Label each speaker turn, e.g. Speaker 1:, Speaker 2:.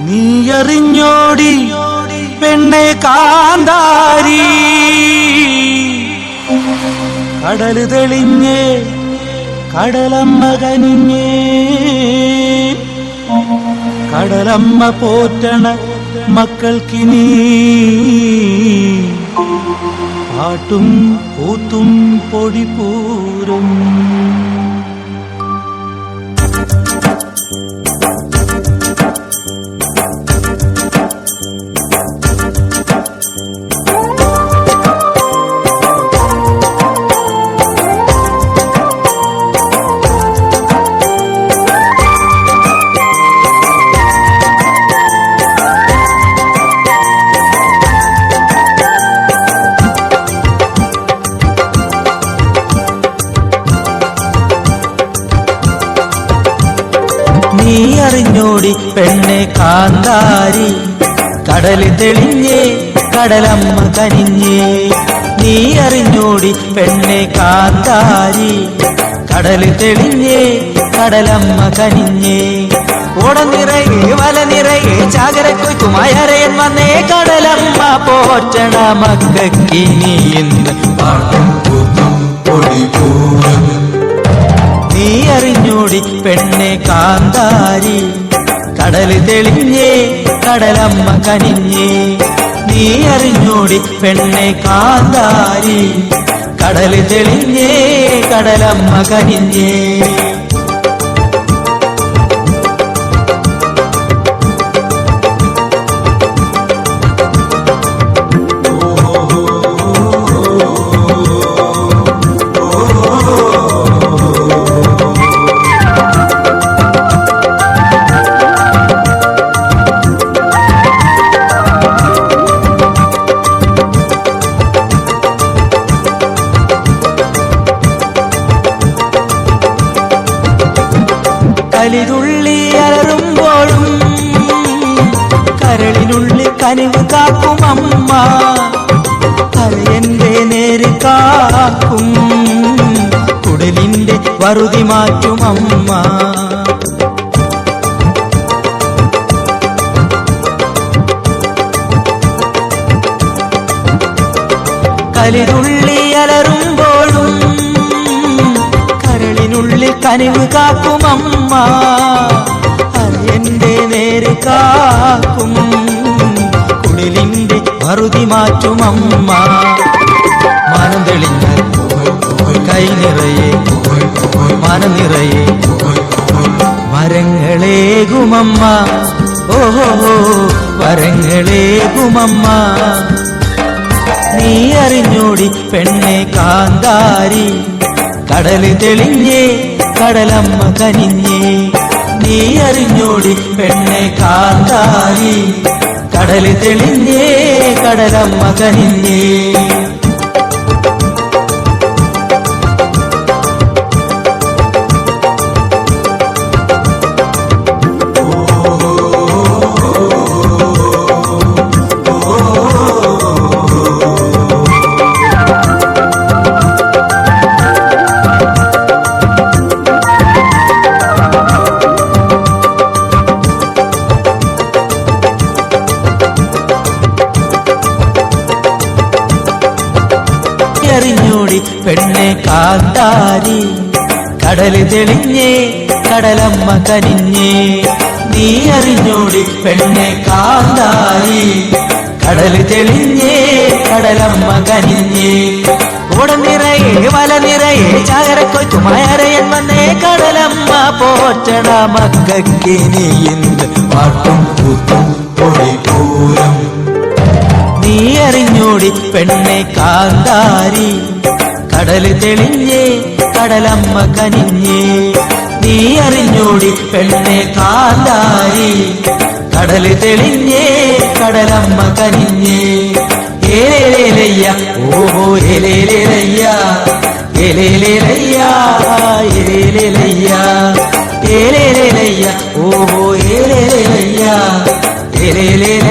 Speaker 1: നീ അറിഞ്ഞോടി പെണ്ണെ കാന്താരി കടല് തെളിഞ്ഞേ കടലമ്മ കനിഞ്ഞേ കടലമ്മ പോറ്റണ മക്കൾക്കിനി പാട്ടും കൂത്തും പൊടിപൂരും നീ അറിഞ്ഞോടി പെണ്ണെ കാന്താരി കടല് തെളിഞ്ഞേ കടലമ്മ കനിഞ്ഞേ നീ അറിഞ്ഞോടി പെണ്ണെ കാന്താരി കടല് തെളിഞ്ഞേ കടലമ്മ കനിഞ്ഞേ ഓട നിറയെ വല നിറയെ ചാകരക്കൊയ്ത്തുമായറയൻ വന്നേ കടലമ്മ പോറ്റണ മക്കക്കിനി ഇന്ന് പാട്ടും കൂത്തും പൊടിപൂരം നീ അറിഞ്ഞോടി പെണ്ണെ കാന്താരി കടല് തെളിഞ്ഞേ കടലമ്മ കനിഞ്ഞേ നീ അറിഞ്ഞോടി പെണ്ണെ കാന്താരി കടല് തെളിഞ്ഞേ കടലമ്മ കനിഞ്ഞേ കലിതുള്ളി അലറുമ്പോഴും കരളിനുള്ളിൽ കനിവ് കാക്കും അമ്മ കരയന്റെ നേര് കാക്കും കുടലിന്റെ വറുതി മാറ്റും അമ്മ കലിതുള്ളി അലറുമ്പോഴും കരളിനുള്ളിൽ കനിവ് കാക്കും അമ്മ അരയന്റെ നേര് കാക്കും കുടിലിന്റെ വറുതി മാറ്റും അമ്മ മാനം തെളിഞ്ഞാൽ കൈ നിറയെ മാനം നിറയെ വരങ്ങളേകുമമ്മ ഓഹോ വരങ്ങളേകുമമ്മ നീ അറിഞ്ഞോടി പെണ്ണെ കാന്താരി കടല് തെളിഞ്ഞേ കടലമ്മ കനിഞ്ഞേ നീ അറിഞ്ഞോടി പെണ്ണെ കാന്താരി കടല് തെളിഞ്ഞേ കടലമ്മ കനിഞ്ഞേ അറിഞ്ഞോടി പെണ്ണെ കാന്താരി കടല് തെളിഞ്ഞേ കടലമ്മ കനിഞ്ഞേ നീ അറിഞ്ഞോടി പെണ്ണെ കാന്താരി കടല് തെളിഞ്ഞേ കടലമ്മ കനിഞ്ഞേ ഓട നിറയെ വല നിറയെ ചാകരക്കൊയ്ത്തുമായറയൻ വന്നേ കടലമ്മ പോറ്റണ മക്കക്കിനി ഇന്ന് പാട്ടും കൂത്തും പൊടിപൂരം നീ അറിഞ്ഞോടി പെണ്ണെ കാന്താരി കടല് തെളിഞ്ഞേ കടലമ്മ കനിഞ്ഞേ നീ അറിഞ്ഞോടി പെണ്ണെ കാന്താരി കടല് തെളിഞ്ഞേ കടലമ്മ കനിഞ്ഞേ ഏലേലയ്യ ഓഹോ ഏലേലയ്യ ഏലേലയ്യ ഏലേലയ്യ ഏലേലയ്യ ഓഹോ ഏലേലയ്യ ഏലേലയ്യ